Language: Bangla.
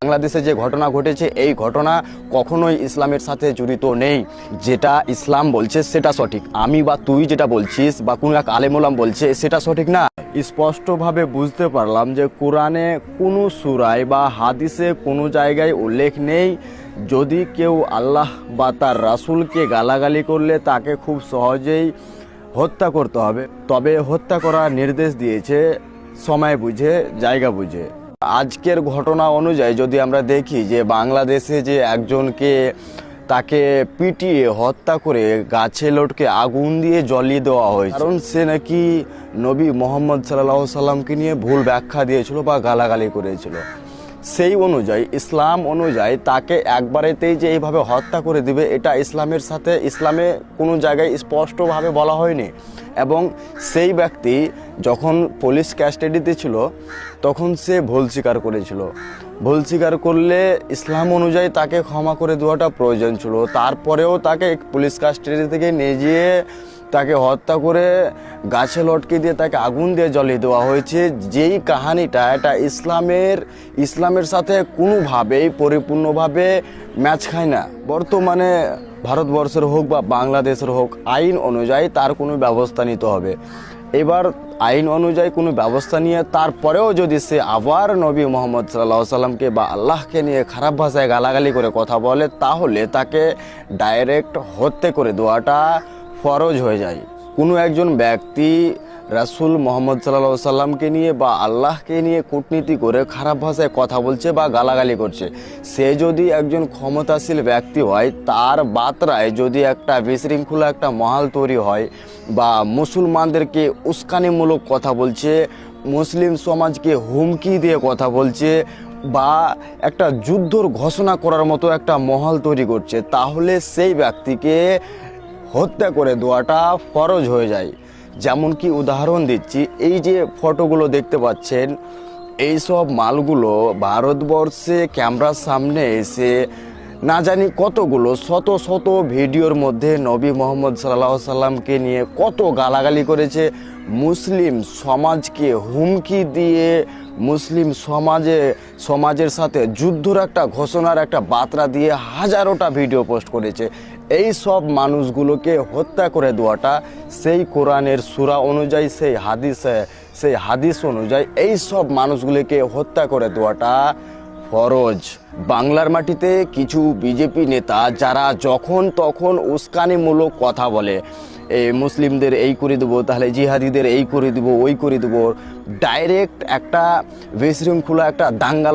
বাংলাদেশে যে ঘটনা ঘটেছে এই ঘটনা কখনোই ইসলামের সাথে জড়িত নেই। যেটা ইসলাম বলছে সেটা সঠিক, আমি বা তুই যেটা বলছিস বা কোনো এক আলেমুলাম বলছে সেটা সঠিক না। স্পষ্টভাবে বুঝতে পারলাম যে কোরআনে কোনো সূরায় বা হাদিসে কোনো জায়গায় উল্লেখ নেই যদি কেউ আল্লাহ বা তার রাসূলকে গালাগালি করলে তাকে খুব সহজেই হত্যা করতে হবে। তবে হত্যা করার নির্দেশ দিয়েছে সময় বুঝে, জায়গা বুঝে। আজকের ঘটনা অনুযায়ী যদি আমরা দেখি যে বাংলাদেশে যে একজনকে তাকে পিটিয়ে হত্যা করে গাছে লটকে আগুন দিয়ে জ্বলিয়ে দেওয়া হয়েছে, কারণ সে নাকি নবী মোহাম্মদ সাল্লাল্লাহু আলাইহি সাল্লামকে নিয়ে ভুল ব্যাখ্যা দিয়েছিল বা গালাগালি করেছিল। সেই অনুযায়ী ইসলাম অনুযায়ী তাকে একবারেতেই যে এইভাবে হত্যা করে দিবে এটা ইসলামের সাথে, ইসলামে কোনো জায়গায় স্পষ্টভাবে বলা হয়নি। এবং সেই ব্যক্তি যখন পুলিশ কাস্টাডিতে ছিল তখন সে ভুল স্বীকার করেছিল। ভুল স্বীকার করলে ইসলাম অনুযায়ী তাকে ক্ষমা করে দেওয়াটা প্রয়োজন ছিল। তারপরেও তাকে পুলিশ কাস্টাডি থেকে নিয়ে গিয়ে তাকে হত্যা করে গাছে লটকে দিয়ে তাকে আগুন দিয়ে জ্বলিয়ে দেওয়া হয়েছে। যেই কাহিনীটা এটা ইসলামের সাথে কোনোভাবেই পরিপূর্ণভাবে ম্যাচ খায় না। বর্তমানে ভারতবর্ষের হোক বা বাংলাদেশের হোক আইন অনুযায়ী তার কোনো ব্যবস্থা নিতে হবে। এবার আইন অনুযায়ী কোনো ব্যবস্থা নিয়ে তারপরেও যদি সে আবার নবী মোহাম্মদ সাল্লাল্লাহু আলাইহি সাল্লামকে বা আল্লাহকে নিয়ে খারাপ ভাষায় গালাগালি করে কথা বলে তাহলে তাকে ডাইরেক্ট হত্যা করে দেওয়াটা ফরজ হয়ে যায়। কোনো একজন ব্যক্তি রাসূল মোহাম্মদ সাল্লাল্লাহু আলাইহি সাল্লামকে নিয়ে বা আল্লাহকে নিয়ে কূটনীতি করে খারাপ ভাষায় কথা বলছে বা গালাগালি করছে, সে যদি একজন ক্ষমতাশীল ব্যক্তি হয়, তার বার্তায় যদি একটা বিশৃঙ্খলা একটা মহল তৈরি হয় বা মুসলমানদেরকে উস্কানিমূলক কথা বলছে, মুসলিম সমাজকে হুমকি দিয়ে কথা বলছে বা একটা যুদ্ধর ঘোষণা করার মতো একটা মহল তৈরি করছে, তাহলে সেই ব্যক্তিকে হত্যা করে দেওয়াটা ফরজ হয়ে যায়। যেমন কি উদাহরণ দিচ্ছি, এই যে ফটোগুলো দেখতে পাচ্ছেন, এই সব মালগুলো ভারতবর্ষে ক্যামেরার সামনে এসে না জানি কতগুলো শত শত ভিডিওর মধ্যে নবী মোহাম্মদ সাল্লাল্লাহু আলাইহি সাল্লামকে নিয়ে কত গালাগালি করেছে, মুসলিম সমাজকে হুমকি দিয়ে মুসলিম সমাজের সাথে যুদ্ধর একটা ঘোষণার একটা বার্তা দিয়ে হাজারোটা ভিডিও পোস্ট করেছে। এই সব মানুষগুলোকে হত্যা করে দেওয়াটা সেই কোরআনের সূরা অনুযায়ী, সেই হাদিস অনুযায়ী এই সব মানুষগুলোকে হত্যা করে দেওয়াটা ফরজ। বাংলার মাটিতে কিছু বিজেপি নেতা যারা যখন তখন উস্কানিমূলক কথা বলে, এই মুসলিমদের এই করে দেবো, তাহলে জিহাদিদের এই করে দেবো, ওই করে দেবো, ডাইরেক্ট একটা বিশৃঙ্খলা একটা দাঙ্গা